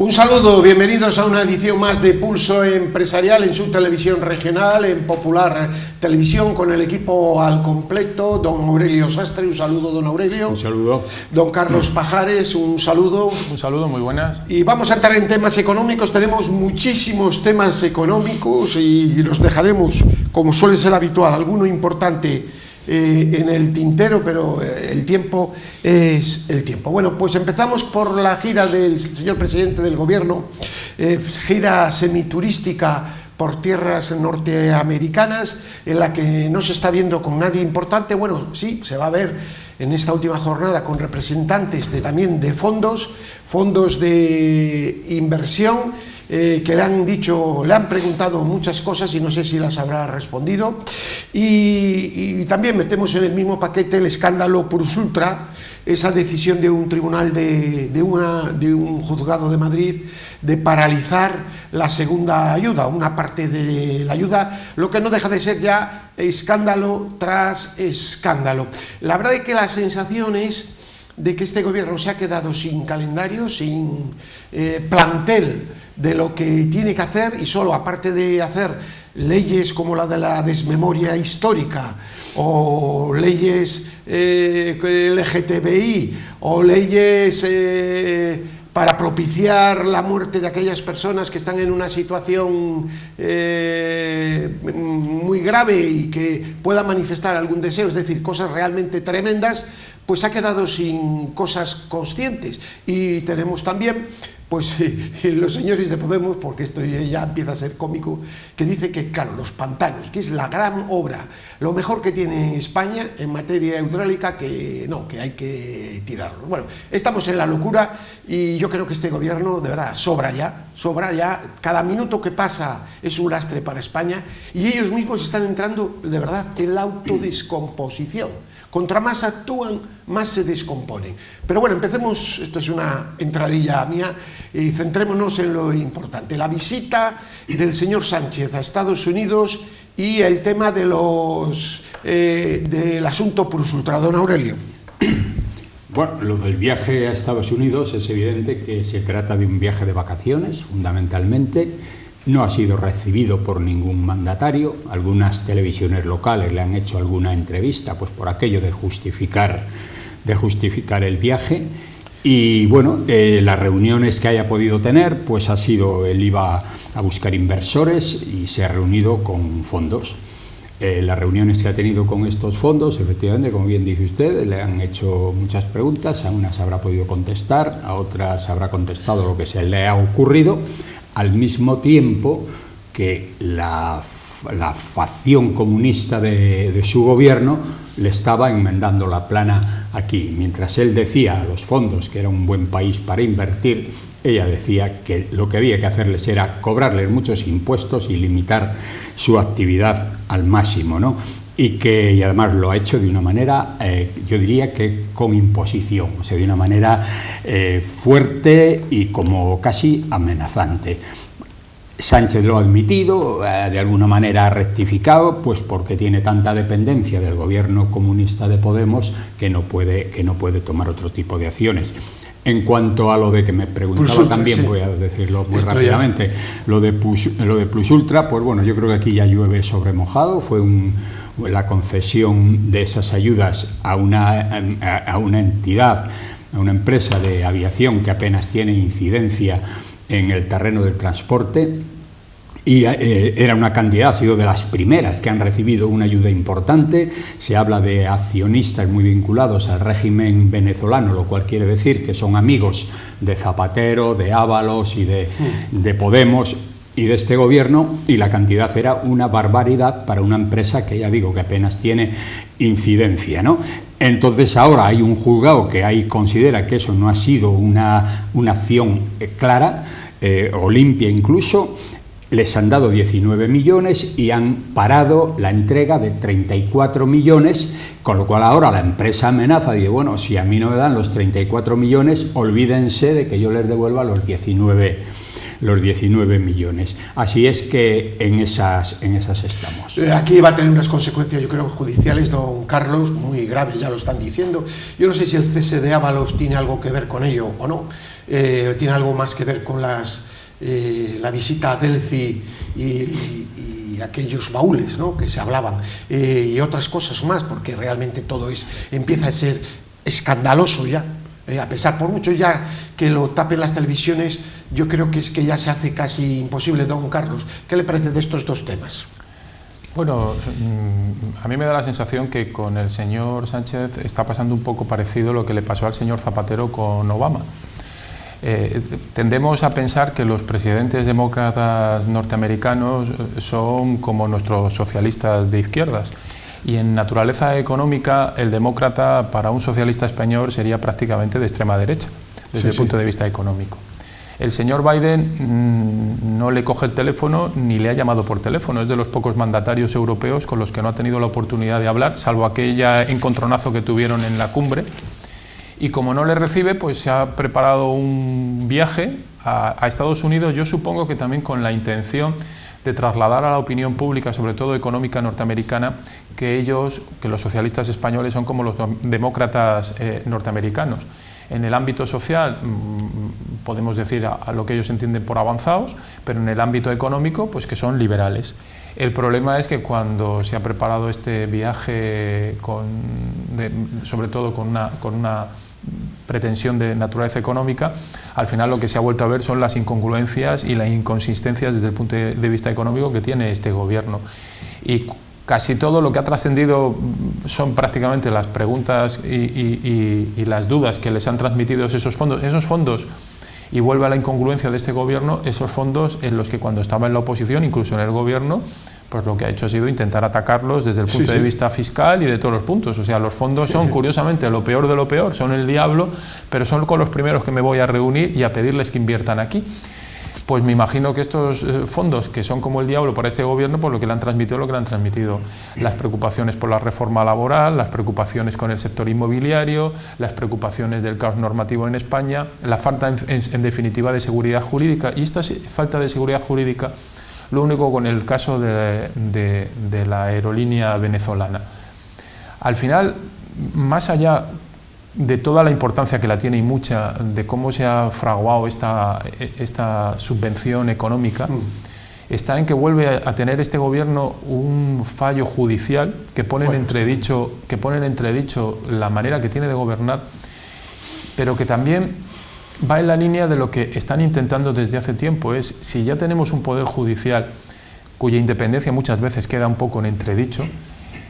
Un saludo, bienvenidos a una edición más de Pulso Empresarial en su televisión regional, en Popular Televisión, con el equipo al completo. Don Aurelio Sastre, un saludo, don Aurelio. Un saludo. Don Carlos Pajares, un saludo. Un saludo, muy buenas. Y vamos a entrar en temas económicos. Tenemos muchísimos temas económicos y los dejaremos, como suele ser habitual, alguno importante en el tintero, pero el tiempo es el tiempo. Bueno, pues empezamos por la gira del señor presidente del gobierno, gira semiturística por tierras norteamericanas, en la que no se está viendo con nadie importante. Bueno, sí, se va a ver en esta última jornada con representantes también de fondos de inversión, que le han dicho, le han preguntado muchas cosas y no sé si las habrá respondido. Y también metemos en el mismo paquete el escándalo Plusultra, esa decisión de un tribunal de un juzgado de Madrid de paralizar la segunda ayuda, una parte de la ayuda, lo que no deja de ser ya escándalo tras escándalo. La verdad es que la sensación es de que este gobierno se ha quedado sin calendario, sin plantel de lo que tiene que hacer, y solo, aparte de hacer leyes como la de la desmemoria histórica, o leyes LGTBI, o leyes para propiciar la muerte de aquellas personas que están en una situación muy grave y que puedan manifestar algún deseo, es decir, cosas realmente tremendas, pues ha quedado sin cosas conscientes. Y tenemos también pues los señores de Podemos, porque esto ya empieza a ser cómico, que dice que, claro, los pantanos, que es la gran obra, lo mejor que tiene España en materia hidráulica, que no, que hay que tirarlo. Bueno, estamos en la locura y yo creo que este gobierno, de verdad, sobra ya, cada minuto que pasa es un lastre para España, y ellos mismos están entrando, de verdad, en la autodescomposición. Contra más actúan, más se descomponen. Pero bueno, empecemos, esto es una entradilla mía, y centrémonos en lo importante. La visita del señor Sánchez a Estados Unidos y el tema de del asunto Plusultra. Don Aurelio. Bueno, lo del viaje a Estados Unidos es evidente que se trata de un viaje de vacaciones, fundamentalmente. No ha sido recibido por ningún mandatario. Algunas televisiones locales le han hecho alguna entrevista, pues por aquello de justificar el viaje. Y bueno, las reuniones que haya podido tener, pues ha sido, él iba a buscar inversores y se ha reunido con fondos. Las reuniones que ha tenido con estos fondos, efectivamente, como bien dice usted, le han hecho muchas preguntas, a unas habrá podido contestar, a otras habrá contestado lo que se le ha ocurrido, al mismo tiempo que la facción comunista de su gobierno le estaba enmendando la plana aquí. Mientras él decía a los fondos que era un buen país para invertir, ella decía que lo que había que hacerles era cobrarles muchos impuestos y limitar su actividad al máximo, ¿no? Y además lo ha hecho de una manera, yo diría que con imposición, o sea, de una manera fuerte y como casi amenazante. Sánchez lo ha admitido, de alguna manera ha rectificado, pues porque tiene tanta dependencia del gobierno comunista de Podemos que no puede tomar otro tipo de acciones. En cuanto a lo de que me preguntaba Plusultra, también, sí, voy a decirlo muy rápidamente, lo de Plusultra, pues bueno, yo creo que aquí ya llueve sobre mojado. Fue la concesión de esas ayudas a una entidad, a una empresa de aviación que apenas tiene incidencia en el terreno del transporte, y era una cantidad, ha sido de las primeras que han recibido una ayuda importante. Se habla de accionistas muy vinculados al régimen venezolano, lo cual quiere decir que son amigos de Zapatero, de Ábalos y de Podemos y de este gobierno, y la cantidad era una barbaridad para una empresa que ya digo que apenas tiene incidencia, ¿no? Entonces ahora hay un juzgado que ahí considera que eso no ha sido una acción clara o limpia incluso. Les han dado 19 millones y han parado la entrega de 34 millones, con lo cual ahora la empresa amenaza y dice, bueno, si a mí no me dan los 34 millones, olvídense de que yo les devuelva los 19 millones. Así es que en esas estamos. Aquí va a tener unas consecuencias, yo creo, judiciales, don Carlos, muy graves, ya lo están diciendo. Yo no sé si el cese de Ábalos tiene algo que ver con ello o no. tiene algo más que ver con la visita a Delphi y aquellos baúles, ¿no?, que se hablaban, y otras cosas más, porque realmente todo empieza a ser escandaloso ya. A pesar, por mucho ya que lo tapen las televisiones, yo creo que es que ya se hace casi imposible. Don Carlos, ¿qué le parece de estos dos temas? Bueno, a mí me da la sensación que con el señor Sánchez está pasando un poco parecido a lo que le pasó al señor Zapatero con Obama. Tendemos a pensar que los presidentes demócratas norteamericanos son como nuestros socialistas de izquierdas. Y en naturaleza económica, el demócrata para un socialista español sería prácticamente de extrema derecha, desde el punto de vista económico. El señor Biden no le coge el teléfono ni le ha llamado por teléfono, es de los pocos mandatarios europeos con los que no ha tenido la oportunidad de hablar, salvo aquella encontronazo que tuvieron en la cumbre. Y como no le recibe, pues se ha preparado un viaje a Estados Unidos, yo supongo que también con la intención de trasladar a la opinión pública, sobre todo económica norteamericana, que los socialistas españoles son como los demócratas norteamericanos. En el ámbito social podemos decir a lo que ellos entienden por avanzados, pero en el ámbito económico pues que son liberales. El problema es que cuando se ha preparado este viaje, sobre todo con una pretensión de naturaleza económica, al final lo que se ha vuelto a ver son las incongruencias y las inconsistencias desde el punto de vista económico que tiene este gobierno. Y casi todo lo que ha trascendido son prácticamente las preguntas y las dudas que les han transmitido esos fondos, y vuelve a la incongruencia de este gobierno, esos fondos en los que cuando estaba en la oposición, incluso en el gobierno, pues lo que ha hecho ha sido intentar atacarlos desde el punto de vista fiscal y de todos los puntos. O sea, los fondos son, curiosamente, lo peor de lo peor, son el diablo, pero son con los primeros que me voy a reunir y a pedirles que inviertan aquí. Pues me imagino que estos fondos, que son como el diablo para este gobierno, pues lo que le han transmitido, las preocupaciones por la reforma laboral, las preocupaciones con el sector inmobiliario, las preocupaciones del caos normativo en España, la falta, en definitiva, de seguridad jurídica. Y esta falta de seguridad jurídica, lo único con el caso de la aerolínea venezolana. Al final, más allá de toda la importancia que la tiene y mucha, de cómo se ha fraguado esta subvención económica, está en que vuelve a tener este gobierno un fallo judicial que pone en entredicho la manera que tiene de gobernar, pero que también va en la línea de lo que están intentando desde hace tiempo. Es, si ya tenemos un poder judicial cuya independencia muchas veces queda un poco en entredicho,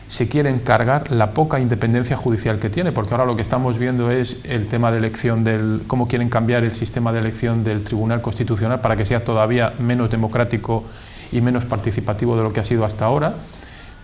se quieren cargar la poca independencia judicial que tiene, porque ahora lo que estamos viendo es el tema de elección cómo quieren cambiar el sistema de elección del Tribunal Constitucional para que sea todavía menos democrático y menos participativo de lo que ha sido hasta ahora.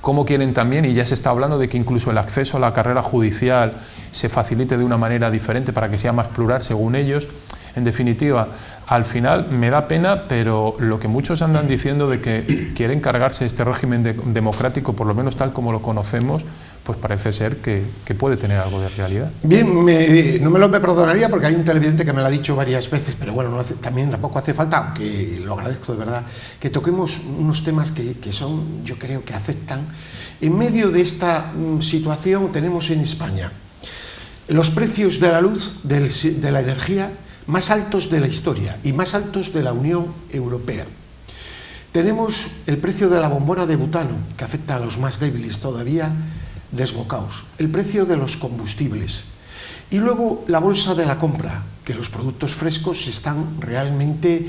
Cómo quieren también, y ya se está hablando de que incluso el acceso a la carrera judicial se facilite de una manera diferente para que sea más plural según ellos. En definitiva, al final me da pena, pero lo que muchos andan diciendo de que quieren cargarse este régimen democrático, por lo menos tal como lo conocemos, pues parece ser que puede tener algo de realidad. Bien, no me lo perdonaría porque hay un televidente que me lo ha dicho varias veces, pero bueno, tampoco hace falta, aunque lo agradezco de verdad, que toquemos unos temas que son, yo creo que afectan. En medio de esta situación tenemos en España los precios de la luz, de la energía, más altos de la historia y más altos de la Unión Europea. Tenemos el precio de la bombona de butano, que afecta a los más débiles todavía, desbocados. El precio de los combustibles. Y luego la bolsa de la compra, que los productos frescos están realmente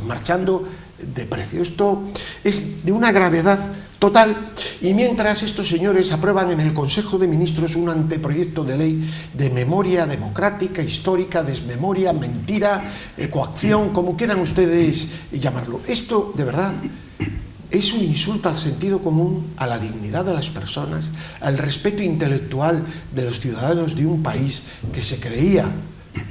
marchando de precio. Esto es de una gravedad total, y mientras estos señores aprueban en el Consejo de Ministros un anteproyecto de ley de memoria democrática, histórica, desmemoria, mentira, coacción, como quieran ustedes llamarlo. Esto, de verdad, es un insulto al sentido común, a la dignidad de las personas, al respeto intelectual de los ciudadanos de un país que se creía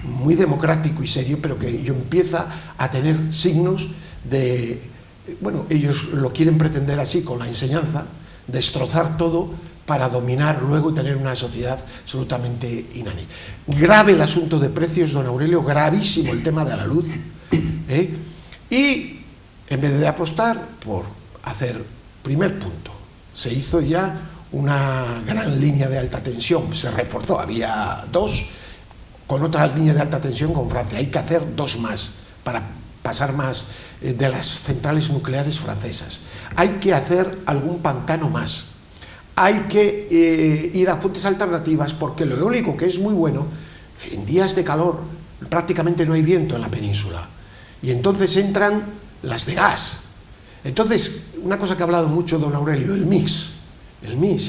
muy democrático y serio, pero que ello empieza a tener signos de... Bueno, ellos lo quieren pretender así con la enseñanza, destrozar todo para dominar luego y tener una sociedad absolutamente inane. Grave el asunto de precios, don Aurelio, gravísimo el tema de la luz, y en vez de apostar por hacer, primer punto, se hizo ya una gran línea de alta tensión, se reforzó, había dos, con otra línea de alta tensión con Francia. Hay que hacer 2 más para pasar más de las centrales nucleares francesas. Hay que hacer algún pantano más. Hay que ir a fuentes alternativas, porque lo eólico, que es muy bueno, en días de calor prácticamente no hay viento en la península. Y entonces entran las de gas. Entonces, una cosa que ha hablado mucho don Aurelio, el mix,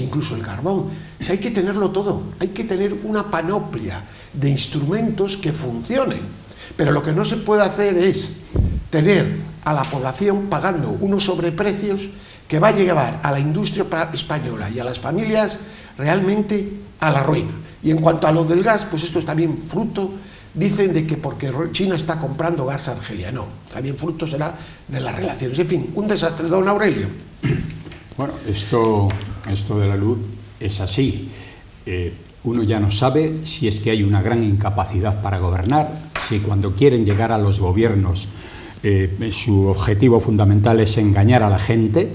incluso el carbón. O sea, hay que tenerlo todo, hay que tener una panoplia de instrumentos que funcionen. Pero lo que no se puede hacer es tener a la población pagando unos sobreprecios que va a llevar a la industria española y a las familias realmente a la ruina. Y en cuanto a lo del gas, pues esto es también fruto, dicen, de que porque China está comprando gas a Argelia. No, también fruto será de las relaciones. En fin, un desastre, don Aurelio. Bueno, esto de la luz es así. Uno ya no sabe si es que hay una gran incapacidad para gobernar, si cuando quieren llegar a los gobiernos su objetivo fundamental es engañar a la gente,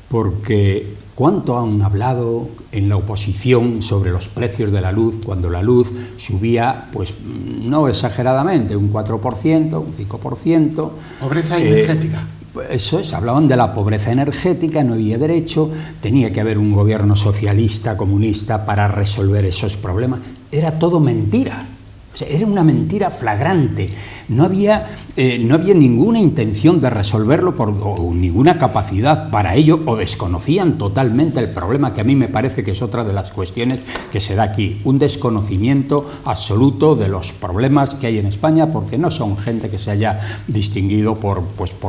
porque ¿cuánto han hablado en la oposición sobre los precios de la luz cuando la luz subía, pues no exageradamente, un 4%, un 5%? Pobreza energética. Eso es, hablaban de la pobreza energética, no había derecho, tenía que haber un gobierno socialista, comunista para resolver esos problemas. Era todo mentira. O sea, era una mentira flagrante. No había ninguna intención de resolverlo o ninguna capacidad para ello, o desconocían totalmente el problema, que a mí me parece que es otra de las cuestiones que se da aquí. Un desconocimiento absoluto de los problemas que hay en España, porque no son gente que se haya distinguido por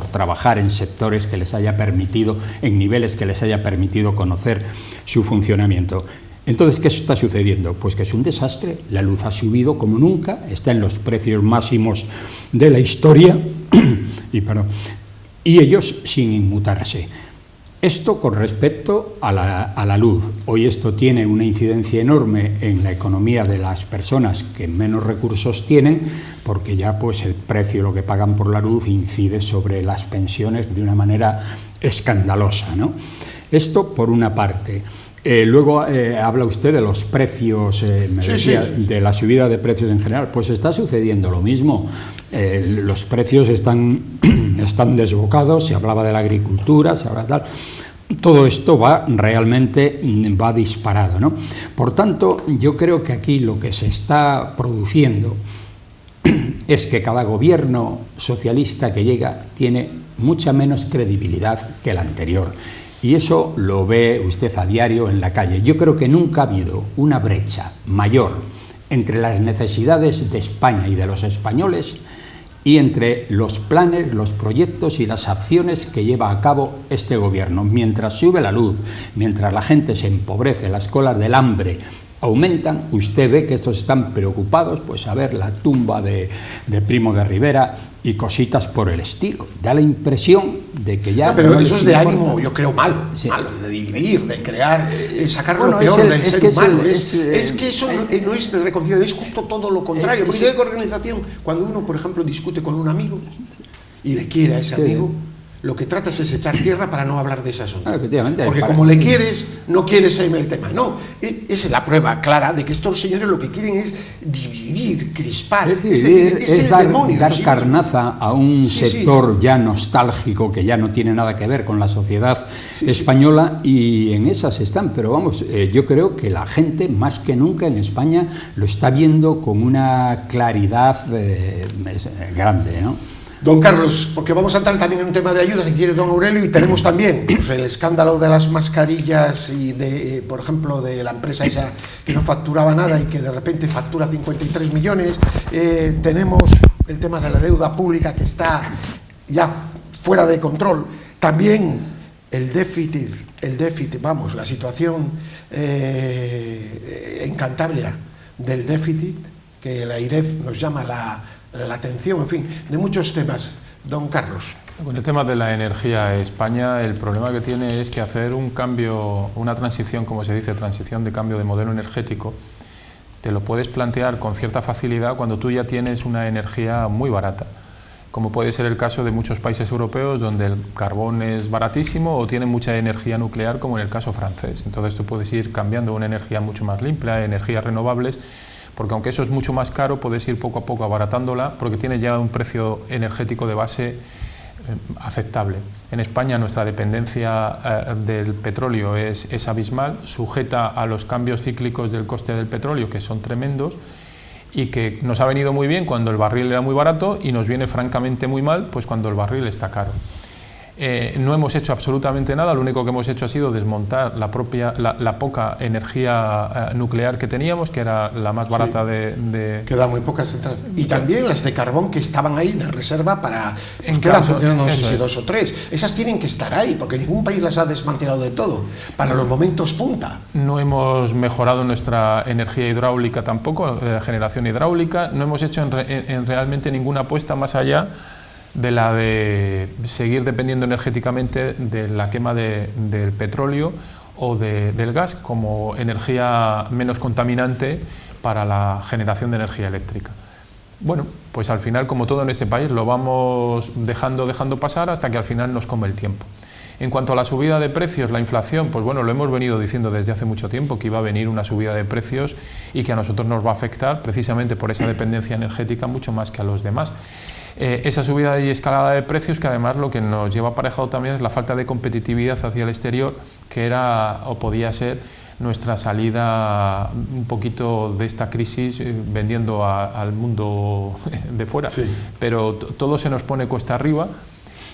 trabajar en sectores que les haya permitido, en niveles que les haya permitido conocer su funcionamiento. Entonces, ¿qué está sucediendo? Pues que es un desastre. La luz ha subido como nunca, está en los precios máximos de la historia y ellos sin inmutarse. Esto con respecto a la luz. Hoy esto tiene una incidencia enorme en la economía de las personas que menos recursos tienen, porque ya pues el precio, lo que pagan por la luz, incide sobre las pensiones de una manera escandalosa, ¿no? Esto por una parte. Luego habla usted de los precios, de la subida de precios en general. Pues está sucediendo lo mismo. Los precios están desbocados, se hablaba de la agricultura, se habla tal. Todo esto va disparado, ¿no? Por tanto, yo creo que aquí lo que se está produciendo es que cada gobierno socialista que llega tiene mucha menos credibilidad que el anterior. Y eso lo ve usted a diario en la calle. Yo creo que nunca ha habido una brecha mayor entre las necesidades de España y de los españoles y entre los planes, los proyectos y las acciones que lleva a cabo este gobierno. Mientras sube la luz, mientras la gente se empobrece, las colas del hambre aumentan, usted ve que estos están preocupados, pues a ver la tumba de Primo de Rivera y cositas por el estilo. Da la impresión de que ya... No, pero eso es de ánimo, yo creo, malo, de dividir, de crear, sacar lo peor del ser humano. Es que eso no es de reconciliación, es justo todo lo contrario. Porque de organización, cuando uno, por ejemplo, discute con un amigo y le quiere a ese amigo, lo que tratas es echar tierra para no hablar de ese asunto. Porque como le quieres, no quieres en el tema. No, esa es la prueba clara de que estos señores lo que quieren es dividir, crispar. Es decir, es el demonio. Dar carnaza a un sector ya nostálgico que ya no tiene nada que ver con la sociedad española, y en esas están. Pero vamos, yo creo que la gente más que nunca en España lo está viendo con una claridad grande, ¿no? Don Carlos, porque vamos a entrar también en un tema de ayuda, si quiere don Aurelio, y tenemos también pues, el escándalo de las mascarillas y de, por ejemplo, de la empresa esa que no facturaba nada y que de repente factura 53 millones. Tenemos el tema de la deuda pública que está ya fuera de control. También el déficit, vamos, la situación en Cantabria del déficit, que la IREF nos llama la atención, en fin, de muchos temas. Don Carlos. Con el tema de la energía, España, el problema que tiene es que hacer un cambio, una transición, como se dice, transición de cambio de modelo energético, te lo puedes plantear con cierta facilidad cuando tú ya tienes una energía muy barata, como puede ser el caso de muchos países europeos donde el carbón es baratísimo o tienen mucha energía nuclear, como en el caso francés. Entonces tú puedes ir cambiando a una energía mucho más limpia, energías renovables, porque aunque eso es mucho más caro, puedes ir poco a poco abaratándola porque tienes ya un precio energético de base aceptable. En España nuestra dependencia del petróleo es abismal, sujeta a los cambios cíclicos del coste del petróleo, que son tremendos, y que nos ha venido muy bien cuando el barril era muy barato y nos viene francamente muy mal pues cuando el barril está caro. No hemos hecho absolutamente nada, lo único que hemos hecho ha sido desmontar la poca energía nuclear que teníamos, que era la más barata Quedan muy pocas centrales. Y también las de carbón que estaban ahí de reserva para... Pues quedan funcionando, no sé si 2 o 3. Esas tienen que estar ahí, porque ningún país las ha desmantelado de todo, para los momentos punta. No hemos mejorado nuestra energía hidráulica tampoco, la generación hidráulica, no hemos hecho en realmente ninguna apuesta más allá de la de seguir dependiendo energéticamente de la quema del petróleo o del gas como energía menos contaminante para la generación de energía eléctrica. Bueno, pues al final, como todo en este país, lo vamos dejando pasar hasta que al final nos come el tiempo. En cuanto a la subida de precios, la inflación, pues bueno, lo hemos venido diciendo desde hace mucho tiempo, que iba a venir una subida de precios y que a nosotros nos va a afectar precisamente por esa dependencia energética mucho más que a los demás. Esa subida y escalada de precios, que además lo que nos lleva aparejado también es la falta de competitividad hacia el exterior, que era o podía ser nuestra salida un poquito de esta crisis vendiendo al mundo de fuera. Sí. Pero todo se nos pone cuesta arriba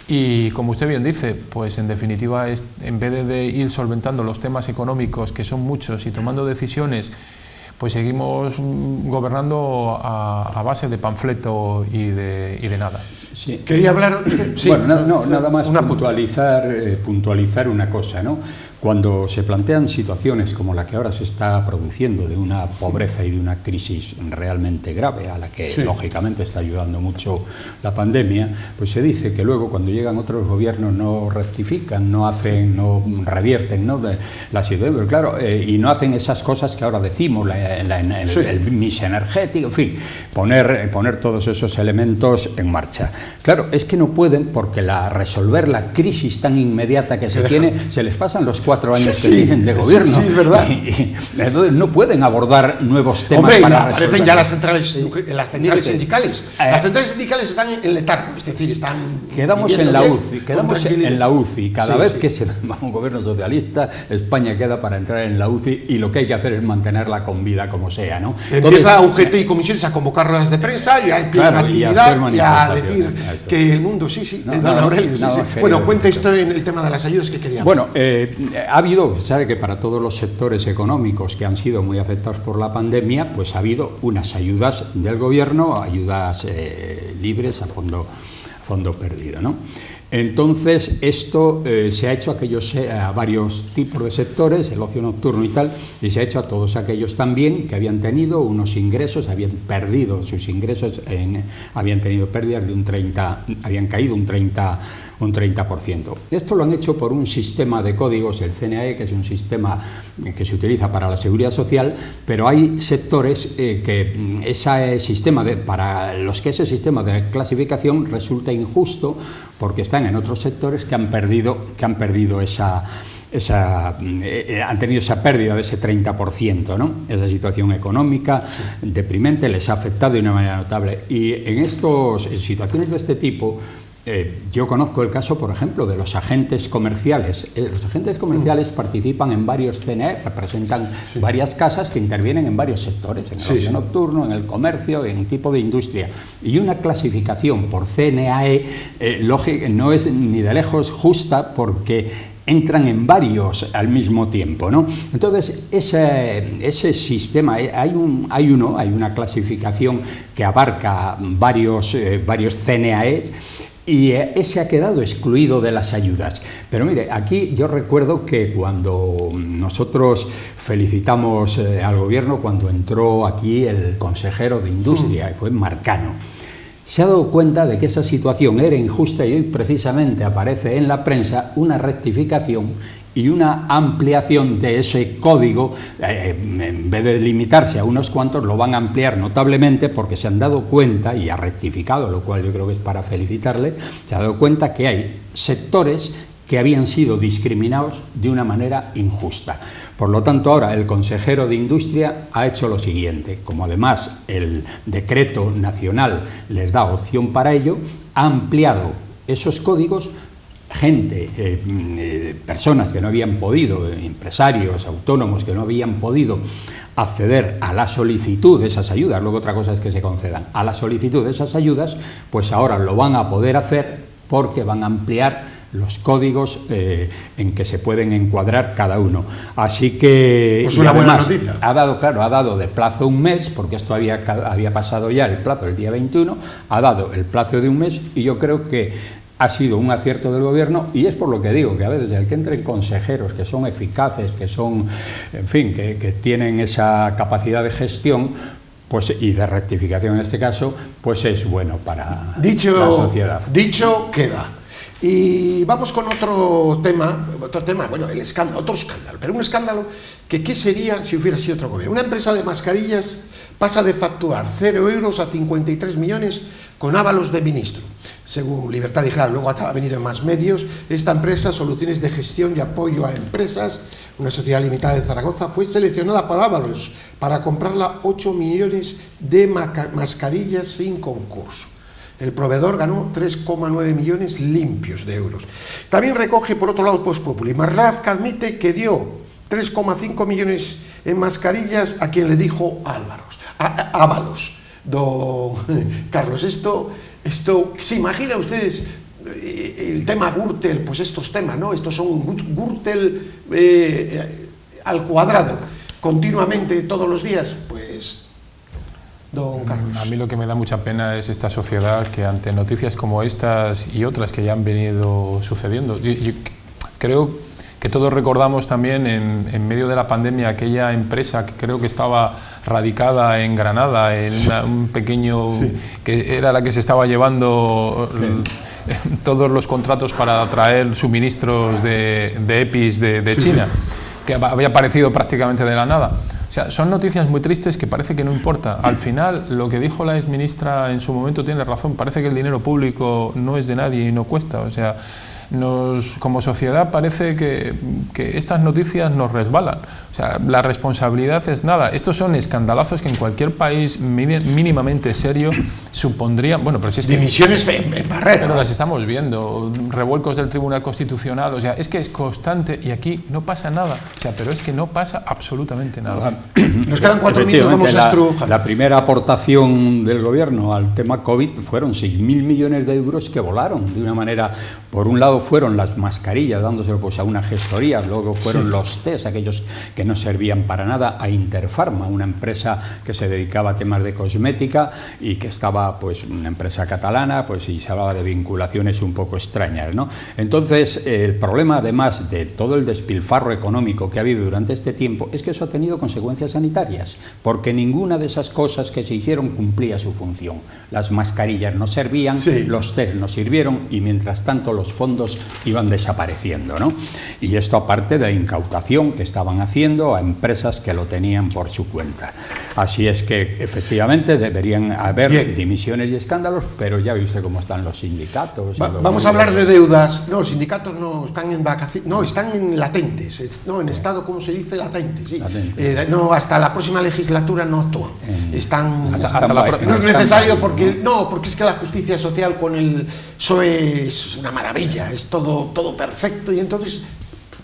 y, como usted bien dice, pues en definitiva, en vez de ir solventando los temas económicos, que son muchos, y tomando decisiones, pues seguimos gobernando a base de panfleto y de nada. Sí. Quería hablar... Sí. Bueno, nada más puntualizar una cosa, ¿no? Cuando se plantean situaciones como la que ahora se está produciendo, de una pobreza y de una crisis realmente grave, a la que lógicamente está ayudando mucho la pandemia, pues se dice que luego cuando llegan otros gobiernos no rectifican, no revierten, ¿no?, de la situación, pero claro, y no hacen esas cosas que ahora decimos, el mix energético, en fin, poner todos esos elementos en marcha. Claro, es que no pueden, porque resolver la crisis tan inmediata que se tiene, se les pasan los 4 años que tienen de gobierno. Sí, es verdad. Y entonces no pueden abordar nuevos temas. Hombre, para aparecen ya las centrales sindicales. Las centrales sindicales están en letargo, es decir, quedamos en la UCI. Cada vez que se va un gobierno socialista, España queda para entrar en la UCI, y lo que hay que hacer es mantenerla con vida como sea, ¿no? Empieza UGT y comisiones a convocar ruedas de prensa y a actividad y a decir que el mundo, don Aurelio, Bueno, cuenta esto en el tema de las ayudas que quería. Bueno, ha habido, sabe que para todos los sectores económicos que han sido muy afectados por la pandemia, pues ha habido unas ayudas del gobierno, ayudas libres a fondo perdido, ¿no? Entonces, esto se ha hecho a varios tipos de sectores, el ocio nocturno y tal, y se ha hecho a todos aquellos también que habían tenido unos ingresos, habían perdido sus ingresos, habían tenido pérdidas de habían caído un 30%. Esto lo han hecho por un sistema de códigos, el CNAE, que es un sistema que se utiliza para la seguridad social, pero hay sectores que para los que ese sistema de clasificación resulta injusto, porque están en otros sectores que han tenido esa pérdida de ese 30%, ¿no? Esa situación económica deprimente les ha afectado de una manera notable. Y en situaciones de este tipo, yo conozco el caso, por ejemplo, de los agentes comerciales. Los agentes comerciales participan en varios CNE, representan varias casas que intervienen en varios sectores, en el ocio nocturno, en el comercio, en tipo de industria. Y una clasificación por CNAE no es ni de lejos justa, porque entran en varios al mismo tiempo, ¿no? Entonces, ese sistema, hay una clasificación que abarca varios CNAEs, y ese ha quedado excluido de las ayudas. Pero mire, aquí yo recuerdo que cuando nosotros felicitamos al gobierno, cuando entró aquí el consejero de Industria, fue Marcano, se ha dado cuenta de que esa situación era injusta, y hoy precisamente aparece en la prensa una rectificación y una ampliación de ese código. En vez de limitarse a unos cuantos, lo van a ampliar notablemente, porque se han dado cuenta, y ha rectificado, lo cual yo creo que es para felicitarle, se ha dado cuenta que hay sectores que habían sido discriminados de una manera injusta. Por lo tanto, ahora el consejero de Industria ha hecho lo siguiente, como además el decreto nacional les da opción para ello, ha ampliado esos códigos. Personas que no habían podido, empresarios, autónomos que no habían podido acceder a la solicitud de esas ayudas, luego otra cosa es que se concedan, a la solicitud de esas ayudas, pues ahora lo van a poder hacer porque van a ampliar los códigos en que se pueden encuadrar cada uno. Así que... Pues una buena noticia. Ha dado de plazo un mes, porque esto había pasado ya el plazo del día 21, ha dado el plazo de un mes y yo creo que ha sido un acierto del Gobierno, y es por lo que digo que a veces el que entren consejeros que son eficaces, que son, en fin, que tienen esa capacidad de gestión, pues, y de rectificación en este caso, pues es bueno para la sociedad. Dicho queda. Y vamos con otro tema, bueno, otro escándalo, pero un escándalo que ¿qué sería si hubiera sido otro gobierno? Una empresa de mascarillas pasa de facturar 0 euros a 53 millones con ávalos de ministro. Según Libertad Digital, luego ha venido en más medios, esta empresa, Soluciones de Gestión y Apoyo a Empresas, una sociedad limitada de Zaragoza, fue seleccionada por Ábalos para comprarla 8 millones de mascarillas sin concurso. El proveedor ganó 3,9 millones limpios de euros. También recoge, por otro lado, Vox Populi. Marlaska admite que dio 3,5 millones en mascarillas a quien le dijo Ábalos. Don Carlos, esto, ¿se imagina ustedes el tema Gürtel? Pues estos temas, ¿no? Estos son Gürtel al cuadrado, continuamente, todos los días, pues... Don Carlos. A mí lo que me da mucha pena es esta sociedad que ante noticias como estas y otras que ya han venido sucediendo, yo creo que todos recordamos también en medio de la pandemia aquella empresa que creo que estaba radicada en Granada, en un pequeño, que era la que se estaba llevando todos los contratos para traer suministros de EPIs de China, que había aparecido prácticamente de la nada. O sea, son noticias muy tristes que parece que no importa. Al final, lo que dijo la exministra en su momento tiene razón. Parece que el dinero público no es de nadie y no cuesta. O sea, como sociedad parece que estas noticias nos resbalan. O sea, la responsabilidad es nada. Estos son escandalazos que en cualquier país mínimamente serio supondrían... Bueno, pero si es que... Dimisiones en barrera. Pero las estamos viendo, revuelcos del Tribunal Constitucional, o sea, es que es constante y aquí no pasa nada. O sea, pero es que no pasa absolutamente nada. Nos quedan 4 minutos, vamos a estrujar. La primera aportación del Gobierno al tema COVID fueron 6.000 millones de euros que volaron de una manera... Por un lado fueron las mascarillas, dándoselo pues a una gestoría, luego fueron los test, aquellos que no servían para nada, a Interpharma, una empresa que se dedicaba a temas de cosmética y que estaba, pues, una empresa catalana, pues, y se hablaba de vinculaciones un poco extrañas, ¿no? Entonces, el problema, además de todo el despilfarro económico que ha habido durante este tiempo, es que eso ha tenido consecuencias sanitarias, porque ninguna de esas cosas que se hicieron cumplía su función. Las mascarillas no servían, los test no sirvieron y, mientras tanto, los fondos iban desapareciendo, ¿no? Y esto aparte de la incautación que estaban haciendo a empresas que lo tenían por su cuenta. Así es que efectivamente deberían haber dimisiones y escándalos, pero ya viste cómo están los sindicatos. Vamos a hablar de deudas. No, los sindicatos no están en vacaciones, no, están en latentes, no, en estado, ¿cómo se dice? Latentes, sí. No, hasta la próxima legislatura no actúan. Están... no es necesario porque es que la justicia social con el PSOE es una maravilla, es todo perfecto, y entonces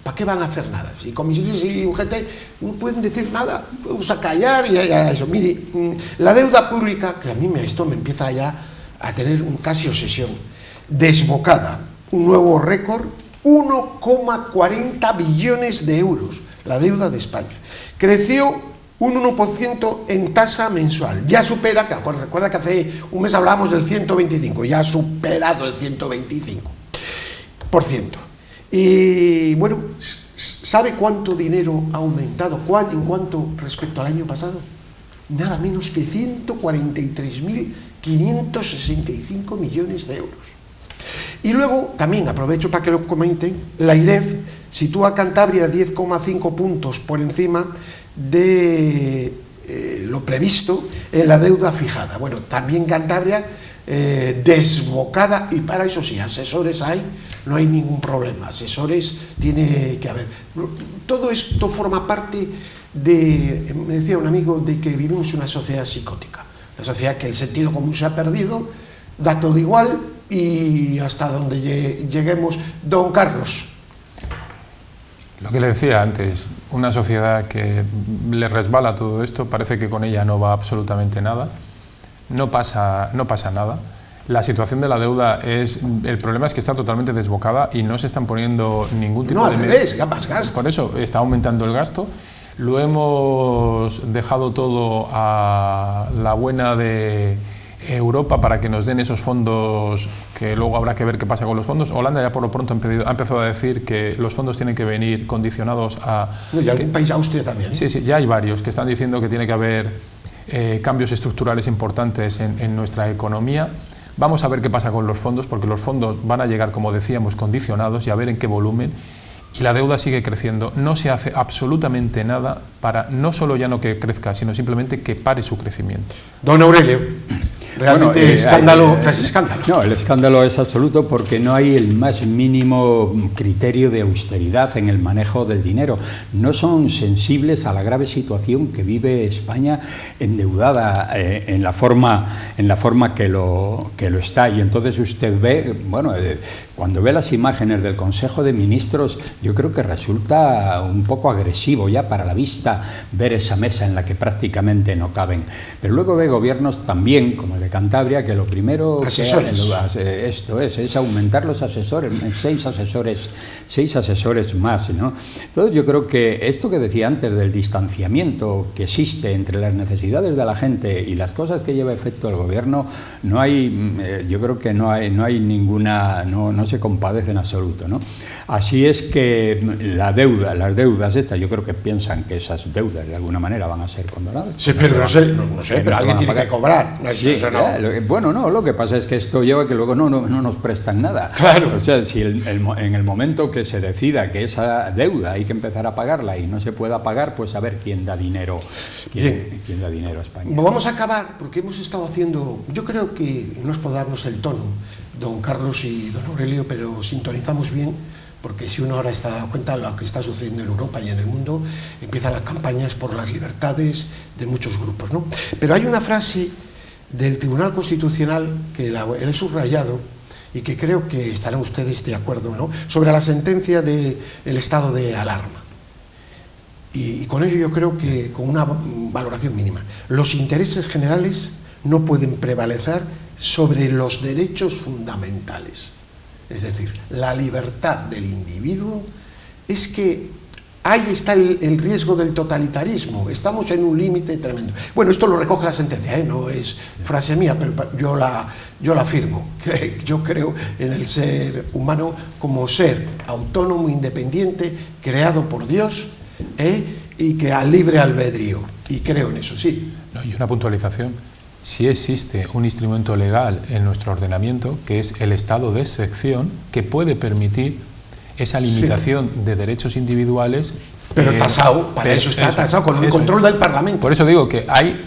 ¿para qué van a hacer nada? Si comisiones y UGT no pueden decir nada, vamos a callar y a eso. Mire, la deuda pública, que a mí esto me empieza ya a tener casi obsesión, desbocada, un nuevo récord, 1,40 billones de euros, la deuda de España. Creció un 1% en tasa mensual, ya supera, recuerda que hace un mes hablábamos del 125, ya ha superado el 125%. Y bueno, ¿sabe cuánto dinero ha aumentado? ¿En cuánto respecto al año pasado? Nada menos que 143.565 millones de euros. Y luego, también aprovecho para que lo comenten, la IREF sitúa a Cantabria 10,5 puntos por encima de lo previsto en la deuda fijada. Bueno, también Cantabria desbocada, y para eso sí, asesores hay, no hay ningún problema, asesores tiene que haber. Todo esto forma parte de, me decía un amigo, de que vivimos en una sociedad psicótica, una sociedad que el sentido común se ha perdido, da todo igual, y hasta donde lleguemos. Don Carlos. Lo que le decía antes, una sociedad que le resbala todo esto, parece que con ella no va absolutamente nada, no pasa nada. La situación de la deuda el problema es que está totalmente desbocada y no se están poniendo ningún tipo de medidas. Más gasto. Por eso está aumentando el gasto. Lo hemos dejado todo a la buena de Europa para que nos den esos fondos, que luego habrá que ver qué pasa con los fondos. Holanda ya por lo pronto ha empezado a decir que los fondos tienen que venir condicionados a... Y algún país, Austria también. Sí, ya hay varios que están diciendo que tiene que haber cambios estructurales importantes en nuestra economía. Vamos a ver qué pasa con los fondos, porque los fondos van a llegar, como decíamos, condicionados, y a ver en qué volumen. Y la deuda sigue creciendo. No se hace absolutamente nada para no solo ya no que crezca, sino simplemente que pare su crecimiento. Don Aurelio. Realmente escándalo tras escándalo. No, el escándalo es absoluto porque no hay el más mínimo criterio de austeridad en el manejo del dinero. No son sensibles a la grave situación que vive España endeudada en la forma que lo está. Y entonces usted ve, bueno, cuando ve las imágenes del Consejo de Ministros, yo creo que resulta un poco agresivo ya para la vista ver esa mesa en la que prácticamente no caben. Pero luego ve gobiernos también, como el de Cantabria, que lo primero que es aumentar los asesores, 6 asesores más, ¿no? Entonces yo creo que esto que decía antes del distanciamiento que existe entre las necesidades de la gente y las cosas que lleva a efecto el gobierno, no hay, yo creo que no hay ninguna, no se compadece en absoluto, ¿no? Así es que las deudas estas, yo creo que piensan que esas deudas de alguna manera van a ser condonadas. Sí, pero no sé, pero alguien tiene que cobrar. Sí, bueno, no, lo que pasa es que esto lleva a que luego no nos prestan nada. Claro. O sea, si en el momento que se decida que esa deuda hay que empezar a pagarla y no se pueda pagar, pues a ver quién da dinero, quién da dinero a España. Vamos a acabar porque hemos estado haciendo, yo creo que no es por darnos el tono, don Carlos y don Aurelio, pero sintonizamos bien, porque si uno ahora está dando cuenta de lo que está sucediendo en Europa y en el mundo, empiezan las campañas por las libertades de muchos grupos, ¿no? Pero hay una frase del Tribunal Constitucional que él he subrayado y que creo que estarán ustedes de acuerdo, ¿no?, sobre la sentencia del estado de alarma. Y con ello yo creo que con una valoración mínima. Los intereses generales no pueden prevalecer sobre los derechos fundamentales. Es decir, la libertad del individuo. Es que ahí está el riesgo del totalitarismo. Estamos en un límite tremendo. Bueno, esto lo recoge la sentencia, no es frase mía, pero yo la afirmo. Yo creo en el ser humano como ser autónomo, independiente, creado por Dios, y que a libre albedrío. Y creo en eso, sí. No, y una puntualización. Sí existe un instrumento legal en nuestro ordenamiento, que es el estado de excepción, que puede permitir esa limitación de derechos individuales. Pero tasado, para eso está tasado, con el control del Parlamento. Por eso digo que hay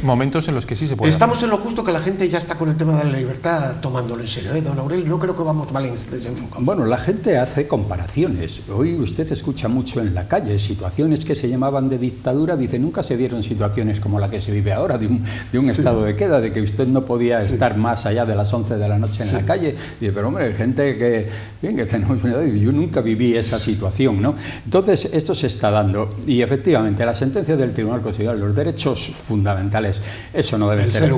momentos en los que sí se puede. Estamos en lo justo, que la gente ya está con el tema de la libertad tomándolo en serio, don Aurelio. No creo que vamos mal desenfocados. Bueno, la gente hace comparaciones. Hoy usted escucha mucho en la calle situaciones que se llamaban de dictadura. Dice, nunca se dieron situaciones como la que se vive ahora, de un estado de queda, de que usted no podía estar más allá de las 11 de la noche en la calle. Dice, pero hombre, gente que tenemos una edad, yo nunca viví esa situación, ¿no? Entonces, esto se está dando, y efectivamente la sentencia del Tribunal Constitucional, los derechos fundamentales, eso no debe ser,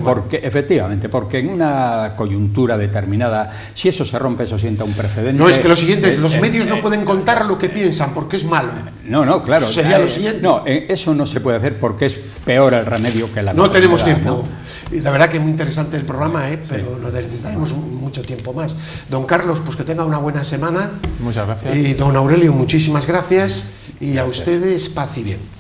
porque en una coyuntura determinada, si eso se rompe, eso sienta un precedente. No, es que lo siguiente, los medios no pueden contar lo que piensan porque es malo. No, claro. Sería lo siguiente. No, eso no se puede hacer porque es peor el remedio que la No tenemos tiempo. ¿No? Y la verdad que es muy interesante el programa, pero nos necesitaremos mucho tiempo más. Don Carlos, pues que tenga una buena semana. Muchas gracias. Y don Aurelio, muchísimas gracias. Y a ustedes, paz y bien.